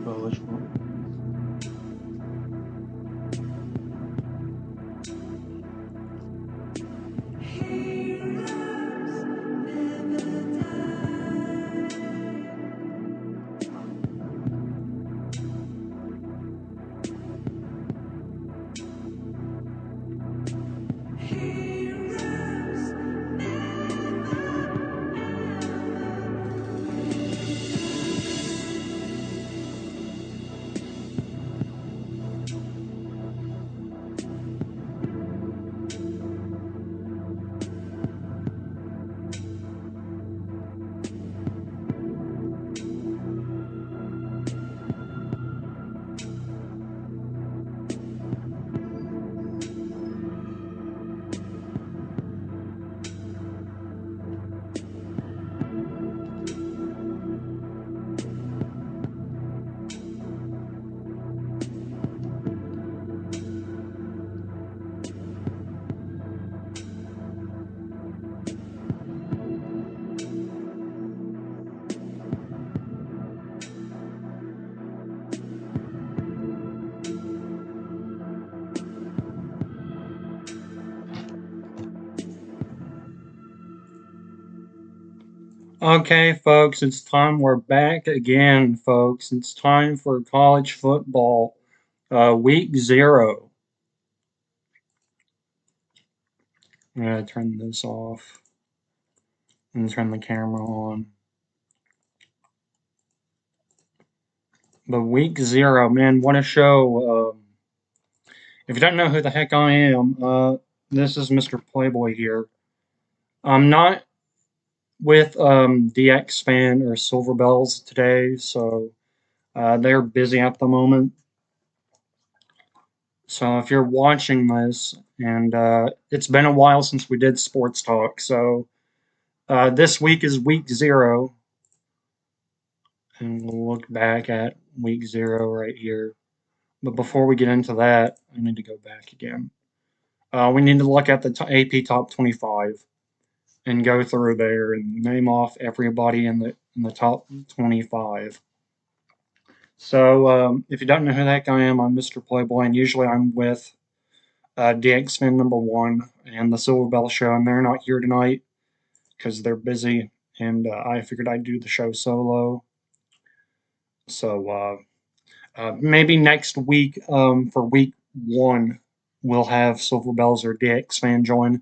college football. Okay, folks, it's time. We're back again, folks. It's time for college football, week 0. I'm gonna turn this off and turn the camera on. But week 0, man, what a show! If you don't know who the heck I am, this is Mr. Playboy here. I'm not with DX Fan or Silver Bells today, so they're busy at the moment. So if you're watching this, and it's been a while since we did sports talk, so this week is week 0, and we'll look back at week 0 right here. But before we get into that, I need to go back again. We need to look at the AP Top 25 and go through there and name off everybody in the top 25. So if you don't know who that guy am, I'm Mr. Playboy, and usually I'm with DX Fan number 1 and the Silver Bell Show, and they're not here tonight because they're busy, and I figured I'd do the show solo. So maybe next week, for week 1, we'll have Silver Bells or DX Fan join.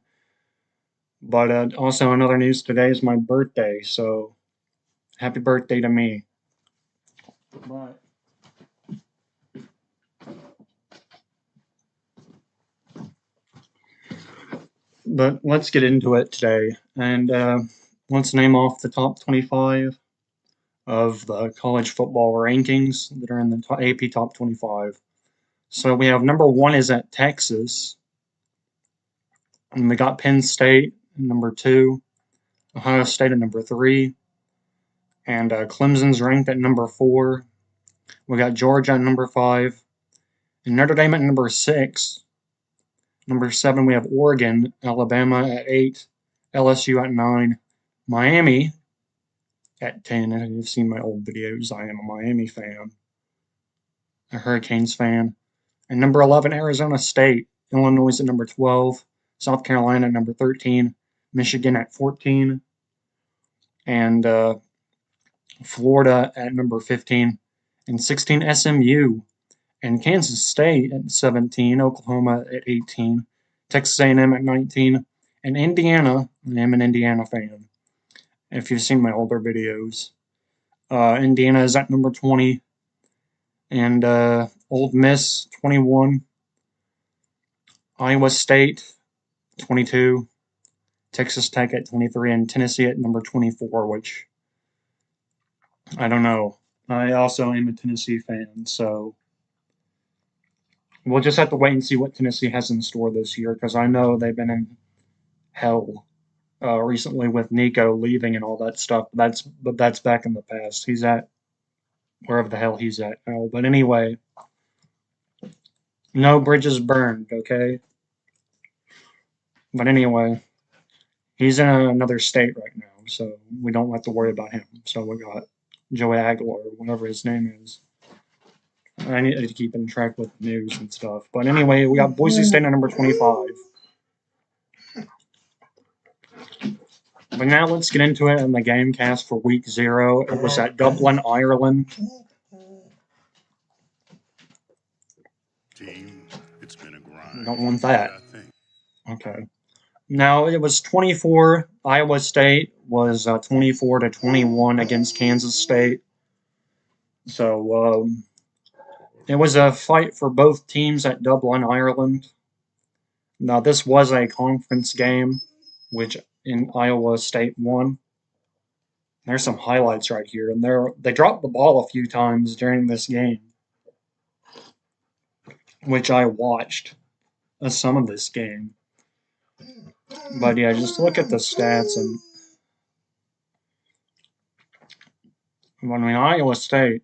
But also another news today is my birthday, so happy birthday to me. But let's get into it today, and let's name off the top 25 of the college football rankings that are in the AP Top 25. So we have number 1 is at Texas, and we got Penn State at number 2, Ohio State at number 3, and Clemson's ranked at number 4. We got Georgia at number 5, and Notre Dame at number 6. Number 7, we have Oregon, Alabama at 8, LSU at 9, Miami at 10. If you've seen my old videos, I am a Miami fan, a Hurricanes fan. And number 11, Arizona State, Illinois at number 12, South Carolina at number 13, Michigan at 14, and Florida at number 15, and 16, SMU, and Kansas State at 17, Oklahoma at 18, Texas A&M at 19, and Indiana. I am an Indiana fan, if you've seen my older videos. Indiana is at number 20, and Ole Miss 21, Iowa State 22, Texas Tech at 23, and Tennessee at number 24, which I don't know. I also am a Tennessee fan, so we'll just have to wait and see what Tennessee has in store this year, because I know they've been in hell recently with Nico leaving and all that stuff. But that's back in the past. He's at wherever the hell he's at now. But anyway, no bridges burned, okay? But anyway, he's in another state right now, so we don't have to worry about him. So we got Joey Aguilar, whatever his name is. I need to keep in track with the news and stuff. But anyway, we got Boise State at number 25. But now let's get into it in the game cast for week 0. It was at Dublin, Ireland. Team, it's been a grind. Don't want that. Okay. Now it was 24. Iowa State was 24-21 against Kansas State. So it was a fight for both teams at Dublin, Ireland. Now this was a conference game, which in Iowa State won. There's some highlights right here, and they dropped the ball a few times during this game, which I watched some of this game. But yeah, just look at the stats, and I mean Iowa State.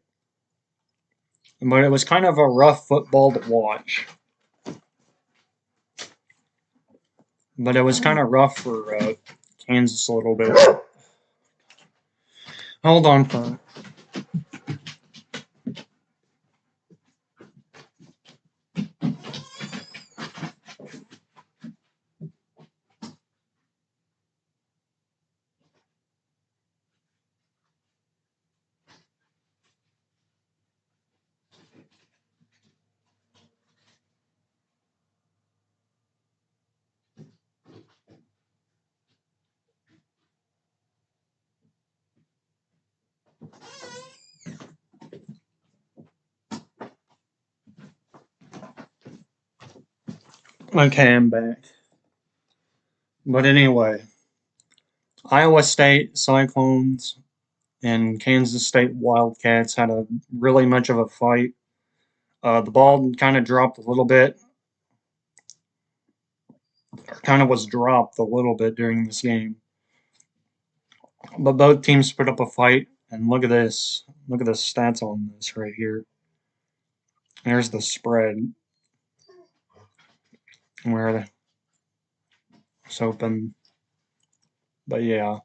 But it was kind of a rough football to watch. But it was kind of rough for Kansas a little bit. Hold on for. Okay, I'm back. But anyway, Iowa State Cyclones and Kansas State Wildcats had a really much of a fight. The ball kind of dropped a little bit. Kind of was dropped a little bit during this game. But both teams put up a fight, and look at this. Look at the stats on this right here. There's the spread. Where it's open. But yeah.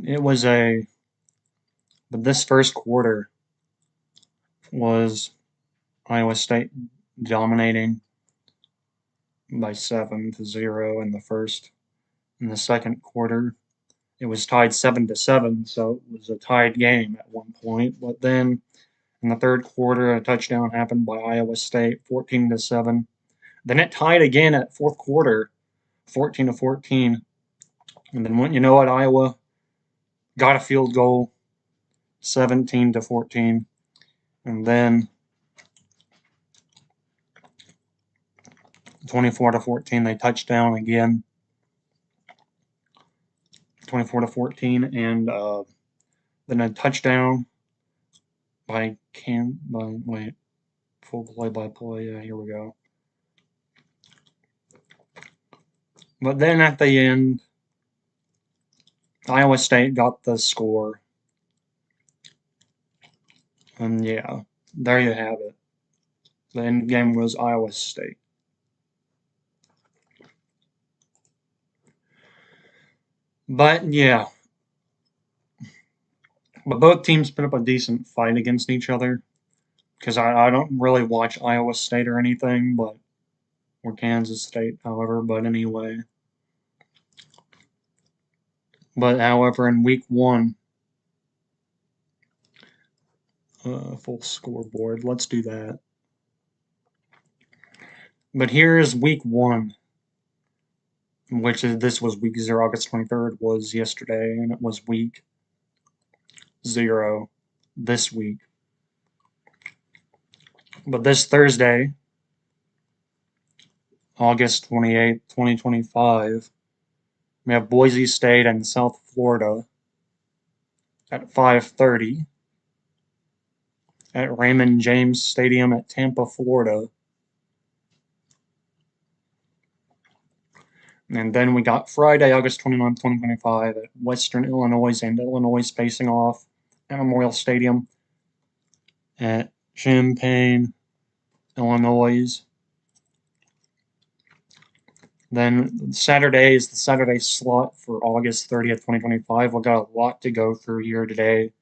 It was but this first quarter was Iowa State dominating by 7-0 in the first. In the second quarter, it was tied 7-7, so it was a tied game at one point. But then in the third quarter, a touchdown happened by Iowa State, 14-7. Then it tied again at fourth quarter, 14-14. And then wouldn't you know it, Iowa got a field goal, 17-14. And then 24-14, they touched down again. 24-14, and then a touchdown by full play-by-play. Yeah, here we go. But then at the end, Iowa State got the score. And yeah, there you have it. The end game was Iowa State. But yeah. But both teams put up a decent fight against each other. Because I don't really watch Iowa State or anything, or Kansas State, however, but anyway. But however, in week 1, full scoreboard, let's do that. But here is week 1, this was week 0, August 23rd was yesterday, and it was week 0 this week. But this Thursday, August 28th, 2025, we have Boise State and South Florida at 5:30 at Raymond James Stadium at Tampa, Florida. And then we got Friday, August 29th, 2025 at Western Illinois and Illinois facing off at Memorial Stadium at Champaign, Illinois. Then Saturday is the Saturday slot for August 30th, 2025. We've got a lot to go through here today.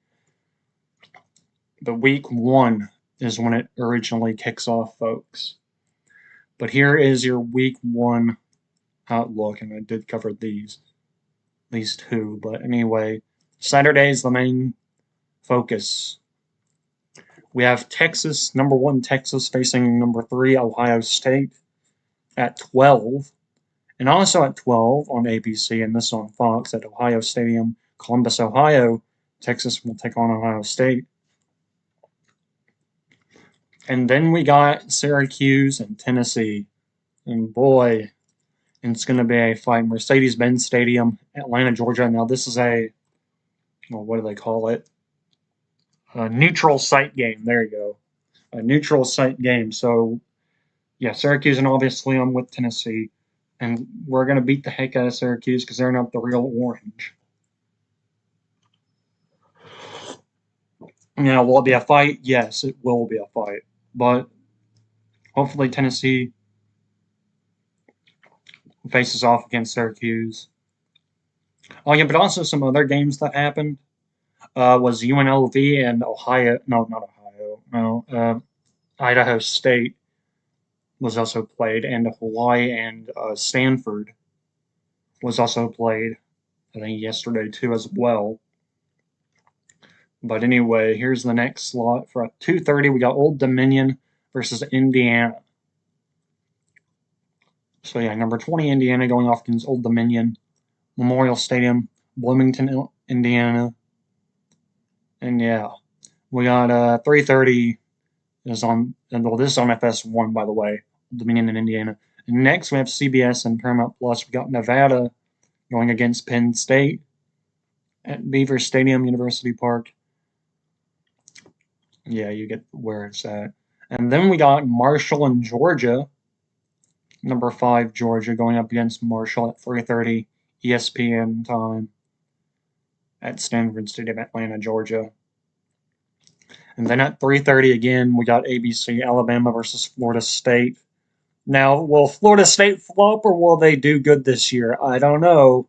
the week 1 is when it originally kicks off, folks. But here is your week 1 outlook, and I did cover these two. But anyway, Saturday is the main focus. We have Texas, number 1 Texas facing number 3 Ohio State at 12. And also at 12 on ABC and this on Fox at Ohio Stadium, Columbus, Ohio, Texas will take on Ohio State. And then we got Syracuse and Tennessee. And boy, it's going to be a fight. Mercedes-Benz Stadium, Atlanta, Georgia. Now this is what do they call it? A neutral site game. There you go. A neutral site game. So, yeah, Syracuse, and obviously I'm with Tennessee. And we're going to beat the heck out of Syracuse because they're not the real orange. Now, will it be a fight? Yes, it will be a fight. But hopefully Tennessee faces off against Syracuse. Oh, yeah, but also some other games that happened was UNLV and Ohio. No, not Ohio. No, Idaho State was also played, and Hawaii and Stanford was also played, I think, yesterday too as well. But anyway, here's the next slot. For 2:30, we got Old Dominion versus Indiana. So yeah, number 20 Indiana going off against Old Dominion, Memorial Stadium, Bloomington, Indiana. And yeah, we got 3:30 is on, and well, this is on FS1, by the way, Old Dominion and Indiana. And next we have CBS and Paramount Plus. We got Nevada going against Penn State at Beaver Stadium, University Park. Yeah, you get where it's at. And then we got Marshall and Georgia, number 5 Georgia going up against Marshall at 3:30 ESPN time at Stanford Stadium, Atlanta, Georgia. And then at 3:30 again, we got ABC Alabama versus Florida State. Now, will Florida State flop or will they do good this year? I don't know.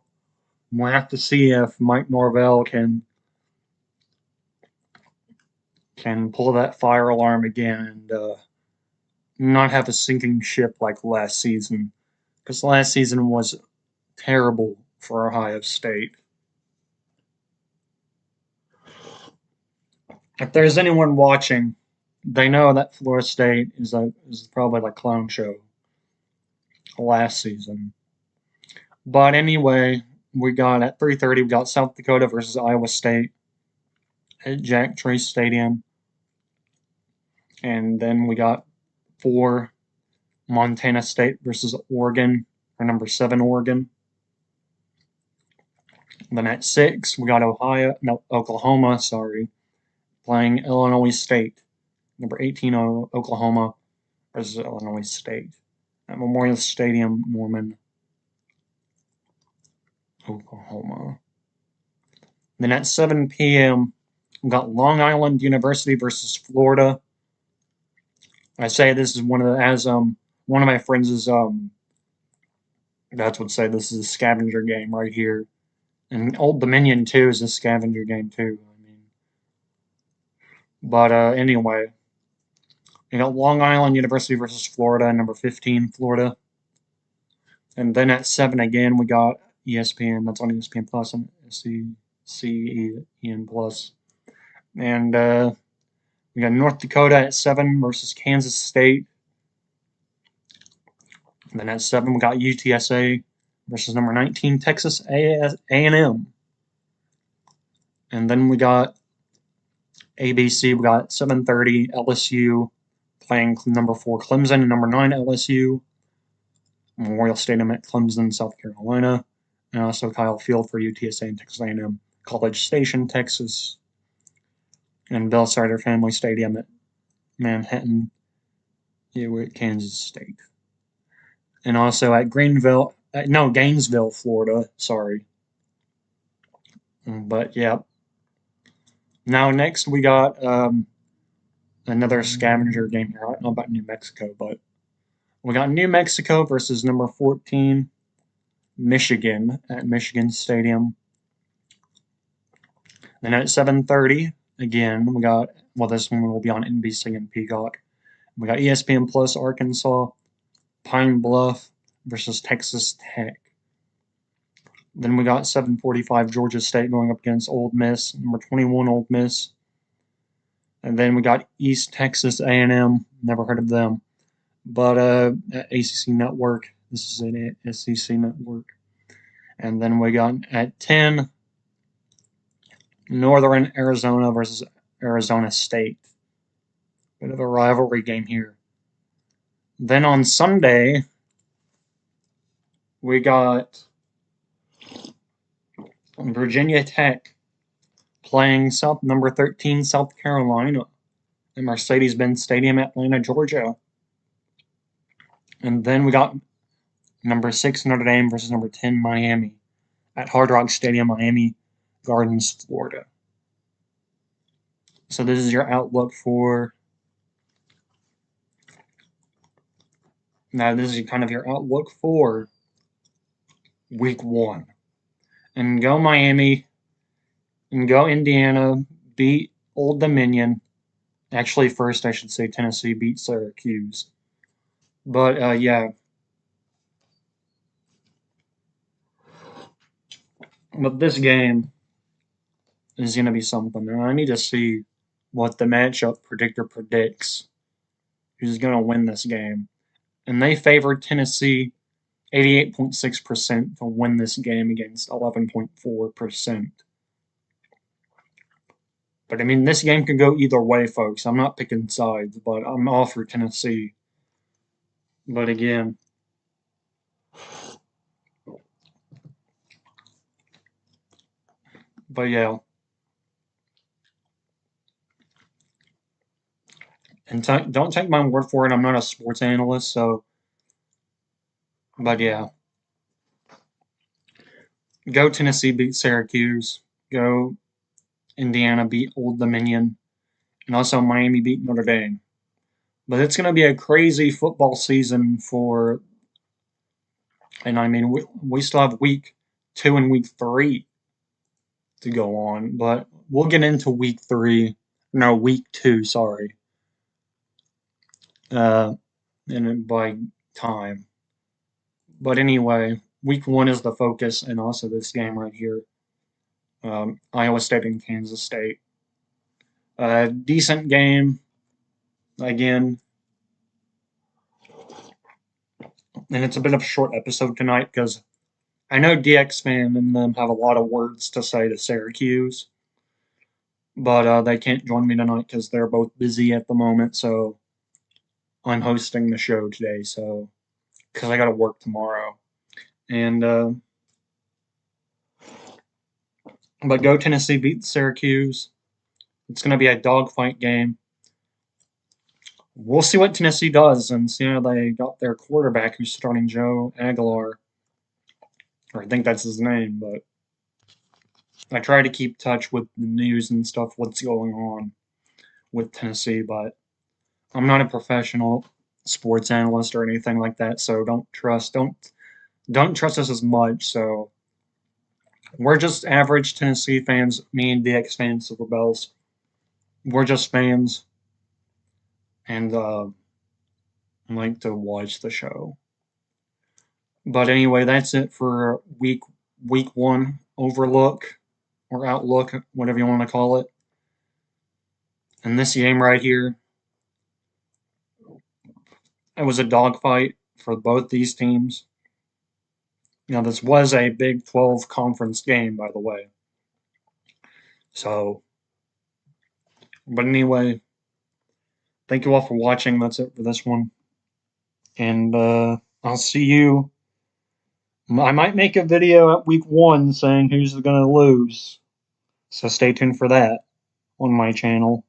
We'll have to see if Mike Norvell can pull that fire alarm again and not have a sinking ship like last season. Because last season was terrible for Ohio State. If there's anyone watching, they know that Florida State is probably the clown show last season. But anyway, we got at 3:30 we got South Dakota versus Iowa State at Jack Trace Stadium. And then we got 4 Montana State versus Oregon, or number 7 Oregon. And then at 6 we got Oklahoma, playing Illinois State. Number 18 Oklahoma versus Illinois State at Memorial Stadium, Norman, Oklahoma. Then at 7 p.m. we got Long Island University versus Florida. I say this is one of my friends is that's would say this is a scavenger game right here, and Old Dominion too is a scavenger game too. But anyway, you got Long Island University versus Florida, number 15 Florida, and then at 7 again we got ESPN. That's on ESPN Plus and CEN Plus, and we got North Dakota at 7 versus Kansas State. And then at 7, we got UTSA versus number 19, Texas A&M. And then we got ABC. We got 7:30 LSU playing number 4 Clemson and number 9 LSU. Memorial Stadium at Clemson, South Carolina. And also Kyle Field for UTSA and Texas A&M. College Station, Texas. And Bell Sider Family Stadium at Manhattan, we're at Kansas State. And also at Gainesville, Florida. Sorry. But yeah. Now next we got another scavenger game here. I don't know about New Mexico, but we got New Mexico versus number 14 Michigan at Michigan Stadium. Then at 7:30 again we got Well, this one will be on NBC and Peacock. We got ESPN Plus Arkansas, Pine Bluff versus Texas Tech. Then we got 7:45 Georgia State going up against Ole Miss, number 21 Ole Miss. And then we got East Texas A&M. Never heard of them, but ACC Network. This is an SEC network. And then we got at 10 Northern Arizona versus Arizona State. Bit of a rivalry game here. Then on Sunday, we got Virginia Tech playing number 13 South Carolina at Mercedes-Benz Stadium, Atlanta, Georgia. And then we got number 6 Notre Dame versus number 10 Miami at Hard Rock Stadium, Miami Gardens, Florida. So this is your outlook for. Now this is kind of your outlook for Week 1. And go Miami, and go Indiana, beat Old Dominion. Actually, first I should say Tennessee beat Syracuse. But yeah. But this game is going to be something. And I need to see what the matchup predictor predicts. Who's going to win this game? And they favored Tennessee 88.6% to win this game against 11.4%. But I mean, this game could go either way, folks. I'm not picking sides, but I'm all for Tennessee. But again, yeah. And don't take my word for it. I'm not a sports analyst, so. But yeah. Go Tennessee beat Syracuse. Go Indiana beat Old Dominion. And also Miami beat Notre Dame. But it's going to be a crazy football season for. And I mean, we still have week 2 and week 3 to go on. But we'll get into week 3. No, week 2, sorry. And by time. But anyway, week 1 is the focus, and also this game right here. Iowa State and Kansas State. Decent game, again. And it's a bit of a short episode tonight because I know DX fan and them have a lot of words to say to Syracuse. But they can't join me tonight because they're both busy at the moment, so I'm hosting the show today, so because I got to work tomorrow. And but go Tennessee beat Syracuse. It's going to be a dogfight game. We'll see what Tennessee does and see how they got their quarterback who's starting, Joe Aguilar. Or I think that's his name, but I try to keep touch with the news and stuff, what's going on with Tennessee, but I'm not a professional sports analyst or anything like that, so don't trust us as much. So we're just average Tennessee fans, me and DX fans, Silver Bells. We're just fans, and like to watch the show. But anyway, that's it for week 1 overlook or outlook, whatever you want to call it. And this game right here, it was a dogfight for both these teams. Now, this was a Big 12 conference game, by the way. So, but anyway, thank you all for watching. That's it for this one. And I'll see you. I might make a video at week 1 saying who's going to lose. So stay tuned for that on my channel.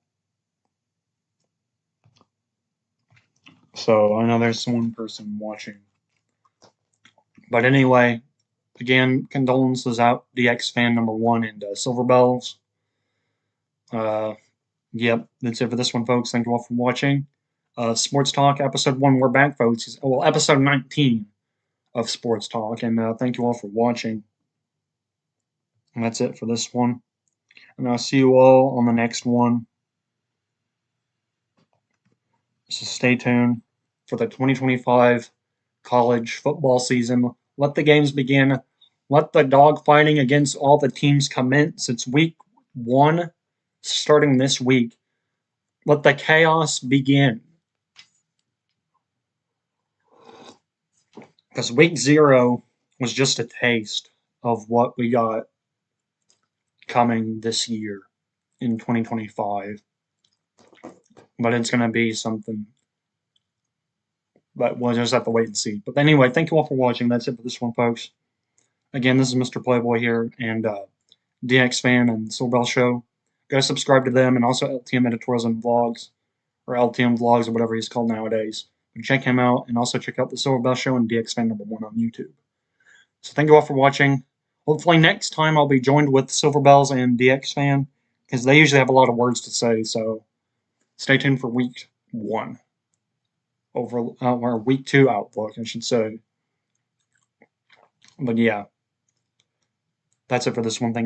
So I know there's one person watching. But anyway, again, condolences out, DX fan number 1 and Silver Bells. Yep, that's it for this one, folks. Thank you all for watching. Sports Talk, episode 1, we're back, folks. Well, episode 19 of Sports Talk, and thank you all for watching. And that's it for this one. And I'll see you all on the next one. So stay tuned for the 2025 college football season. Let the games begin. Let the dogfighting against all the teams commence. It's week 1 starting this week. Let the chaos begin. Because week 0 was just a taste of what we got coming this year in 2025. But it's going to be something. But we'll just have to wait and see. But anyway, thank you all for watching. That's it for this one, folks. Again, this is Mr. Playboy here, and DX Fan and Silverbell Show. Go subscribe to them, and also LTM Editorials and Vlogs, or LTM Vlogs, or whatever he's called nowadays. Check him out, and also check out the Silverbell Show and DX Fan #1 on YouTube. So thank you all for watching. Hopefully next time I'll be joined with Silverbells and DX Fan, because they usually have a lot of words to say. So stay tuned for week 1. Or week 2 outlook, I should say. But yeah, that's it for this one thing.